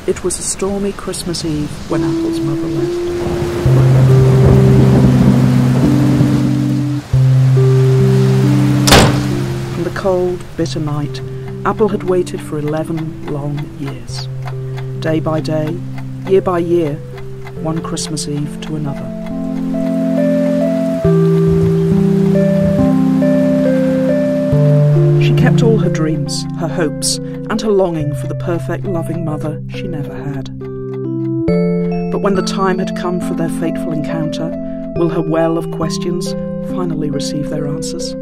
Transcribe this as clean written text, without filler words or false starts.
It was a stormy Christmas Eve when Apple's mother left. From the cold, bitter night, Apple had waited for 11 long years. Day by day, year by year, one Christmas Eve to another. She kept all her dreams, her hopes, and her longing for the perfect, loving mother she never had. But when the time had come for their fateful encounter, will her well of questions finally receive their answers?